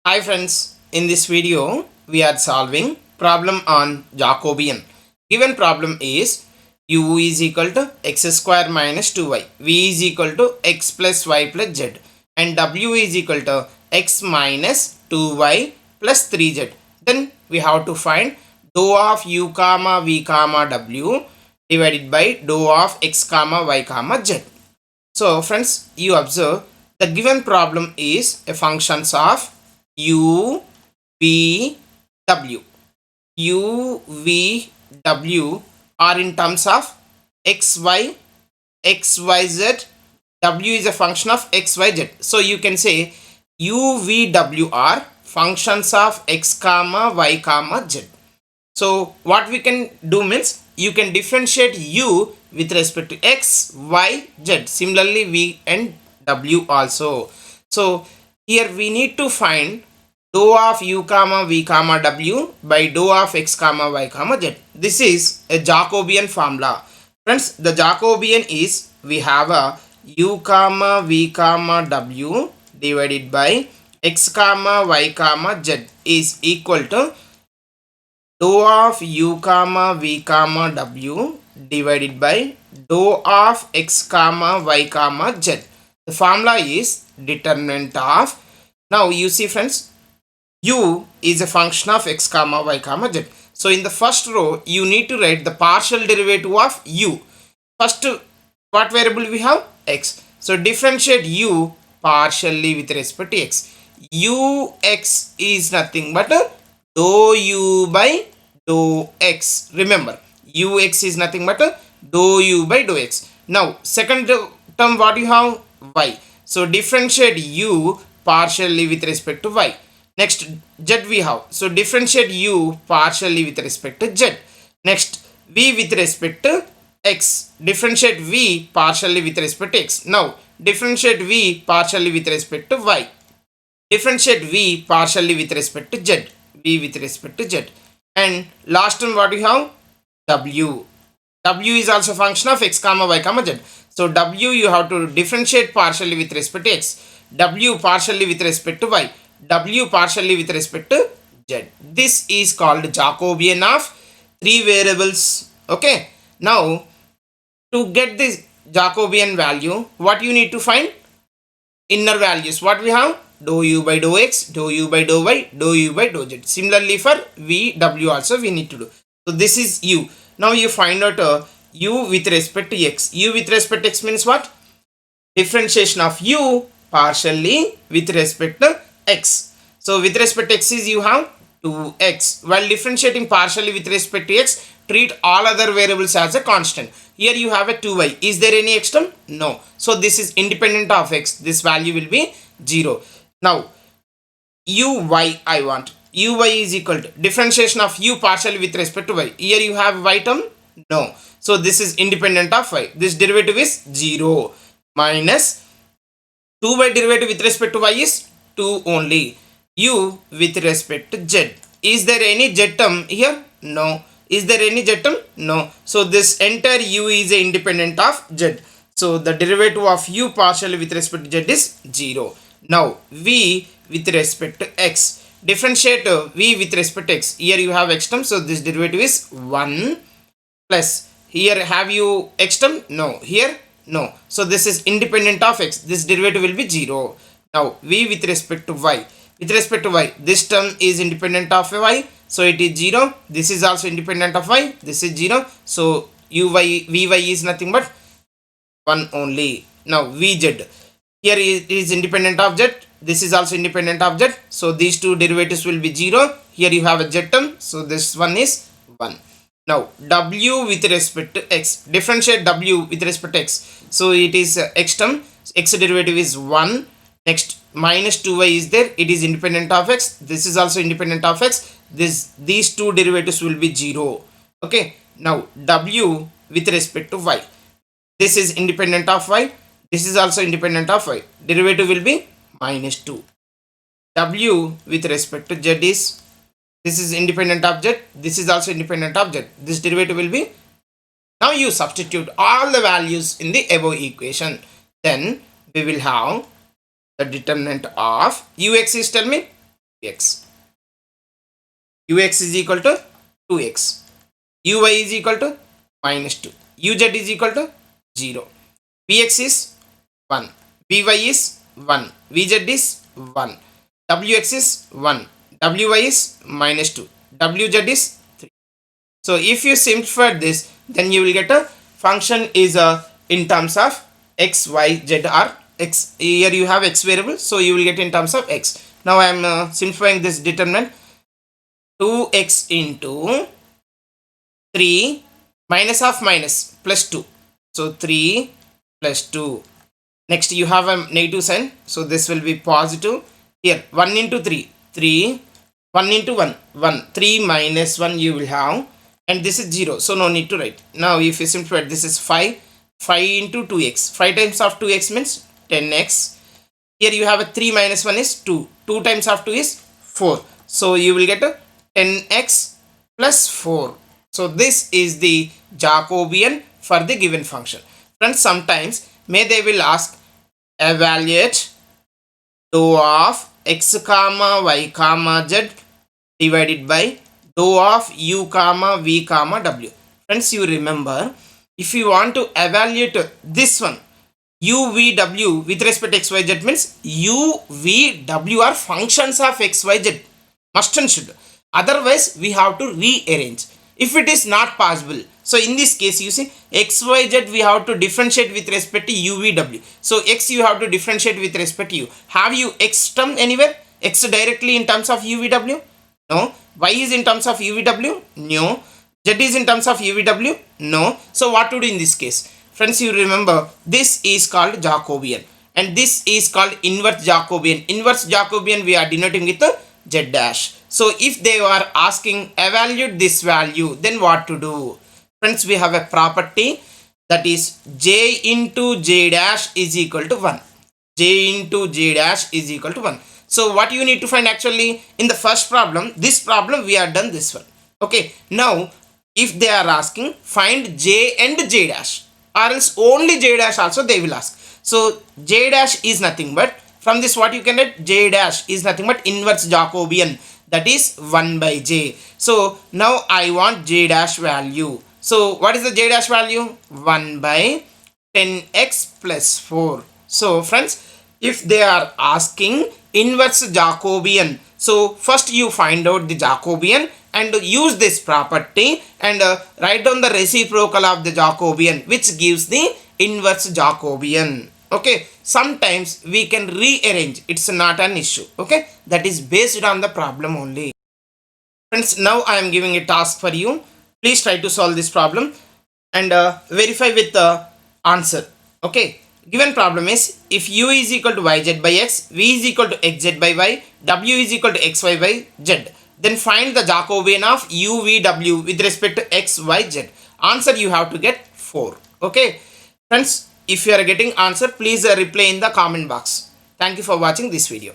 Hi friends, in this video we are solving problem on Jacobian. Given problem is u is equal to x square minus 2y, v is equal to x plus y plus z, and w is equal to x minus 2y plus 3z. Then we have to find dou of u comma v comma w divided by dou of x comma y comma z. So friends, you observe the given problem is a functions of u, v, w. u, v, w are in terms of x, y, x, y, z. W is a function of x, y, z. So you can say u, v, w are functions of x comma y comma z. So what we can do means you can differentiate u with respect to x, y, z. Similarly v and w also. So here we need to find dou of u comma v comma w by dou of x comma y comma z. This is a Jacobian formula. Friends, the Jacobian is we have a u comma v comma w divided by x comma y comma z is equal to dou of u comma v comma w divided by dou of x comma y comma z. The formula is determinant of. Now you see friends, u is a function of x comma y comma z. So in the first row you need to write the partial derivative of u. First, what variable we have? X. So differentiate u partially with respect to x. Ux is nothing but dou u by dou x. Remember, ux is nothing but dou u by dou x. Now second term, what you have? Y. So differentiate u partially with respect to y. Next, z we have. So differentiate u partially with respect to z. Next, v with respect to x. Differentiate v partially with respect to x. Now differentiate v partially with respect to y. Differentiate v partially with respect to z. V with respect to z. And last one, what we have? W. W is also a function of x comma y comma z. So w you have to differentiate partially with respect to x. W partially with respect to y. W partially with respect to z. This is called Jacobian of three variables. Okay. Now to get this Jacobian value, what you need to find? Inner values. What we have? Dou u by dou x, dou u by dou y, dou u by dou z. Similarly for v, w also we need to do. So this is u. Now you find out u with respect to x. U with respect to x means what? Differentiation of u partially with respect to x. So with respect to x is you have 2x. While differentiating partially with respect to x, treat all other variables as a constant. Here you have a 2y. Is there any x term? No. So this is independent of x. This value will be 0. Now uy I want. Uy is equal to differentiation of u partially with respect to y. Here you have y term? No. So this is independent of y. This derivative is 0 minus 2y derivative with respect to y is 2 only. U with respect to z. Is there any z term here? No. Is there any z term? No. So this entire u is independent of z. So the derivative of u partially with respect to z is 0. Now v with respect to x. Differentiate v with respect to x. Here you have x term. So this derivative is 1 plus. Here have you x term? No. Here? No. So this is independent of x. This derivative will be 0. Now v with respect to y. With respect to y, this term is independent of y. So it is 0. This is also independent of y. This is 0. So vy is nothing but 1 only. Now vz. Here it is independent of z. This is also independent of z. So these two derivatives will be 0. Here you have a z term. So this one is 1. Now w with respect to x. Differentiate w with respect to x. So it is x term. X derivative is 1. Next, minus 2y is there. It is independent of x. This is also independent of x. These two derivatives will be 0. Okay. Now w with respect to y. This is independent of y. This is also independent of y. Derivative will be minus 2. W with respect to z is, this is independent of z. This is also independent of z. This derivative will be, now you substitute all the values in the above equation. Then we will have the determinant of ux is, tell me, x. Ux is equal to 2x. Uy is equal to minus 2. Uz is equal to 0. Vx is 1. Vy is 1. Vz is 1. Wx is 1. Wy is minus 2. Wz is 3. So if you simplify this, then you will get a function is in terms of x, y, z or x. Here you have x variable, so you will get in terms of x. Now I am simplifying this determinant. 2x into 3 minus of minus plus 2. So 3 plus 2. Next you have a negative sign. So this will be positive. Here 1 into 3. 3. 1 into 1. 1. 3 minus 1 you will have. And this is 0. So no need to write. Now if you simplify, this is 5. 5 into 2x. 5 times of 2x means 10x. Here you have a 3 minus 1 is 2. 2 times of 2 is 4. So you will get a 10x plus 4. So this is the Jacobian for the given function. Friends, sometimes they will ask evaluate dou of x comma y comma z divided by dou of u comma v comma w. Friends, you remember, if you want to evaluate this one, u v w with respect to x y z means u v w are functions of x y z, must and should. Otherwise we have to rearrange if it is not possible. So in this case you see x y z we have to differentiate with respect to u v w. So x you have to differentiate with respect to u. Have you x term anywhere? X directly in terms of u v w? No. Y is in terms of u v w? No. Z is in terms of u v w? No. So what to do in this case? Friends, you remember this is called Jacobian and this is called inverse Jacobian. Inverse Jacobian we are denoting with a z dash. So if they are asking evaluate this value, then what to do? Friends, we have a property that is j into j dash is equal to 1. J into j dash is equal to 1. So what you need to find actually in the first problem, this problem we are done this one. Okay, now if they are asking find j and j dash or else only j dash also they will ask. So j dash is nothing but, from this what you can get, j dash is nothing but inverse Jacobian, that is 1 by j. So now I want j dash value. So what is the j dash value? 1 by 10x plus 4. So friends, if they are asking inverse Jacobian, so first you find out the Jacobian and use this property and write down the reciprocal of the Jacobian, which gives the inverse Jacobian. Okay, sometimes we can rearrange, it's not an issue. Okay, that is based on the problem only. Friends, now I am giving a task for you. Please try to solve this problem and verify with the answer. Okay, given problem is if u is equal to yz by x, v is equal to xz by y, w is equal to xy by z, then find the Jacobian of u v w with respect to x y z. Answer you have to get 4. Okay, friends, if you are getting answer, please reply in the comment box. Thank you for watching this video.